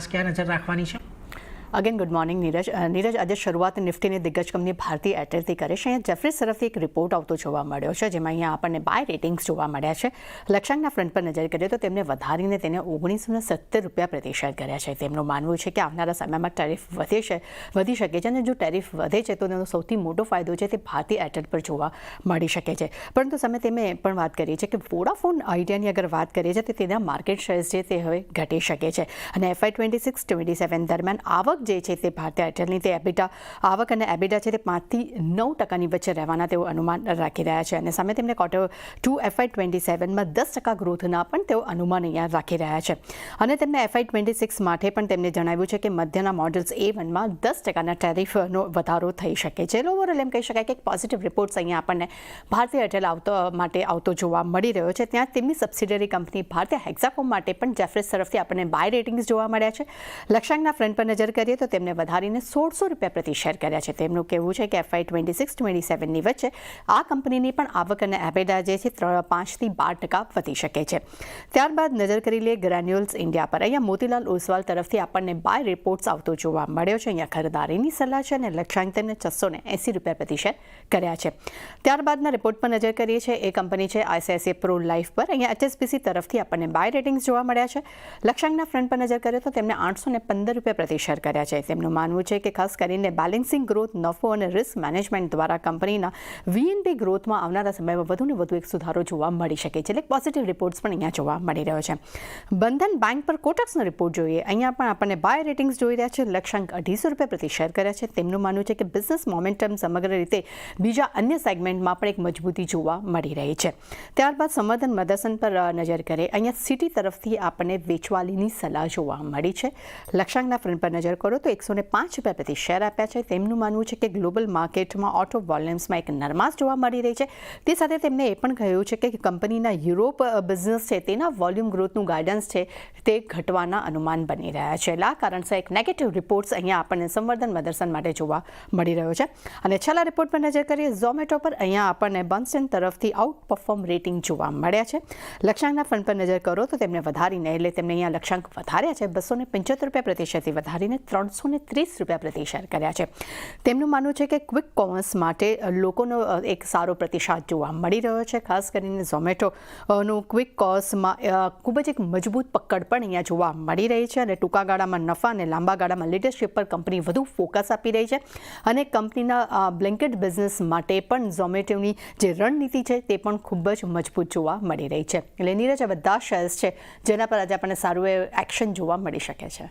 ખાસ ક્યાં નજર રાખવાની છે? અગેન ગુડ મોર્નિંગ નીરજ આજે શરૂઆત નિફ્ટીની દિગ્ગજ કંપની ભારતીય એરટેલથી કરે છે. અહીંયા જેફરીઝ તરફથી એક રિપોર્ટ આવતો જોવા મળ્યો છે, જેમાં અહીંયા આપણને બાય રેટિંગ્સ જોવા મળ્યા છે. લક્ષ્યાંકના ફ્રન્ટ પર નજર કરીએ તો તેમને વધારીને તેને ₹1970 પ્રતિ શેર કર્યા છે. તેમનું માનવું છે કે આવનારા સમયમાં ટેરિફ વધી શકે છે, અને જો ટેરિફ વધે છે તો તેનો સૌથી મોટો ફાયદો છે તે ભારતીય એરટેલ પર જોવા મળી શકે છે. પરંતુ સામે તેમે પણ વાત કરી છે કે વોડાફોન આઈડિયાની અગર વાત કરીએ છીએ તો તેના માર્કેટ શેર્સ જે તે હવે ઘટી શકે છે, અને FY 26-27 દરમિયાન આવક જે છે તે ભારતીય એરટેલની તે આવક અને એબિડા છે તે 5 થી 9% વચ્ચે રહેવાના તેઓ અનુમાન રાખી રહ્યા છે. અને સામે તેમને Q2 FY 27માં 10% ગ્રોથના પણ તેઓ અનુમાન અહીંયા રાખી રહ્યા છે. અને તેમને FY 26 માટે પણ તેમને જણાવ્યું છે કે મધ્યના મોડલ્સ A1માં 10%ના ટેરિફનો વધારો થઈ શકે છે. ઓવરઓલ એમ કહી શકાય કે એક પોઝિટિવ રિપોર્ટ્સ અહીંયા આપણને ભારતીય એરટેલ આવતો જોવા મળી રહ્યો છે. ત્યાં તેમની સબસિડરી કંપની ભારતીય હેક્સાકોમ માટે પણ જેફરીઝ તરફથી આપણને બાય રેટિંગ્સ જોવા મળ્યા છે. લક્ષ્યાંકના ફ્રન્ટ પર નજર કરીએ તો તેમને વધારીને ₹1600 પ્રતિ શેર કર્યા છે. તેમનું કહેવું છે કે FY 26-27ની વચ્ચે આ કંપનીની પણ આવક અને એબિડા જે છે 5 થી 12% વધી શકે છે. ત્યારબાદ નજર કરી લઈએ ગ્રેન્યુલ્સ ઇન્ડિયા પર. અહીંયા મોતીલાલ ઓસવાલ તરફથી આપણને બાય રિપોર્ટ્સ આવતો જોવા મળ્યો છે. અહીંયા ખરીદારીની સલાહ છે અને લક્ષ્યાંક તેમને ₹680 પ્રતિ શેર કર્યા છે. ત્યારબાદના રિપોર્ટ પર નજર કરીએ છીએ એ કંપની છે ICICI પ્રો લાઈફ પર. અહીંયા HSBC તરફથી આપણને બાય રેટિંગ્સ જોવા મળ્યા છે. લક્ષ્યાંકના ફ્રન્ટ પર નજર કરીએ તો તેમને ₹815 પ્રતિ શેર કર્યા છે. તેમનું માનવું છે કે ખાસ કરીને બેલેન્સિંગ ગ્રોથ, નફો અને રિસ્ક મેનેજમેન્ટ દ્વારા કંપનીના VNB ગ્રોથમાં આવનારા સમયમાં વધુને વધુ એક સુધારો જોવા મળી શકે છે. એટલે પોઝિટિવ રિપોર્ટ્સ પણ અહીંયા જોવા મળી રહ્યો છે. બંધન બેંક પર કોટક્સનો રિપોર્ટ જોઈએ. અહીંયા પણ આપણને બાય રેટિંગ્સ જોઈ રહ્યા છે. લક્ષ્યાંક ₹250 પ્રતિ શેર કર્યા છે. તેમનું માનવું છે કે બિઝનેસ મોમેન્ટમ સમગ્ર રીતે બીજા અન્ય સેગમેન્ટમાં પણ એક મજબૂતી જોવા મળી રહી છે. ત્યારબાદ સંવર્ધન મદરસન પર નજર કરીએ. અહીંયા સિટી તરફથી આપણને વેચવાલીની સલાહ જોવા મળી છે. લક્ષ્યાંકના ફ્રન્ટ પર નજર કરો તો ₹105 પ્રતિ શેર આપ્યા છે. તેમનું માનવું છે કે ગ્લોબલ માર્કેટમાં ઓટો વોલ્યુમ્સમાં એક નરમાશ જોવા મળી રહી છે. તે સાથે તેમણે એ પણ કહ્યું છે કે કંપનીના યુરોપ બિઝનેસ છે તેના વોલ્યુમ ગ્રોથનું ગાઈડન્સ છે તે ઘટવાના અનુમાન બની રહ્યા છે. આ કારણસર એક નેગેટિવ રિપોર્ટ્સ અહીંયા આપણને સંવર્ધન મદરસન માટે જોવા મળી રહ્યો છે. અને છેલ્લા રિપોર્ટ પર નજર કરીએ ઝોમેટો પર. અહીંયા આપણને બર્ન્સટાઇન તરફથી આઉટ પરફોર્મ રેટિંગ જોવા મળ્યા છે. લક્ષ્યાંકના ફંડ પર નજર કરો તો તેમને વધારીને એટલે તેમને અહીંયા લક્ષ્યાંક વધાર્યા છે ₹275 પ્રતિ શેરથી વધારીને ₹330 પ્રતિ શેર કર્યા છે. તેમનું માનવું છે કે ક્વિક કોમર્સ માટે લોકોનો એક સારો પ્રતિસાદ જોવા મળી રહ્યો છે. ખાસ કરીને ઝોમેટોનું ક્વિક કોમર્સમાં ખૂબ જ એક મજબૂત પકડ પણ અહીંયા જોવા મળી રહી છે. અને ટૂંકા ગાળામાં નફા અને લાંબા ગાળામાં લીડરશિપ પર કંપની વધુ ફોકસ આપી રહી છે. અને કંપનીના બ્લેન્કેટ બિઝનેસ માટે પણ ઝોમેટોની જે રણનીતિ છે તે પણ ખૂબ જ મજબૂત જોવા મળી રહી છે. એટલે નીરજ આ બધા શેર્સ છે જેના પર આજે આપણને સારું એક્શન જોવા મળી શકે છે.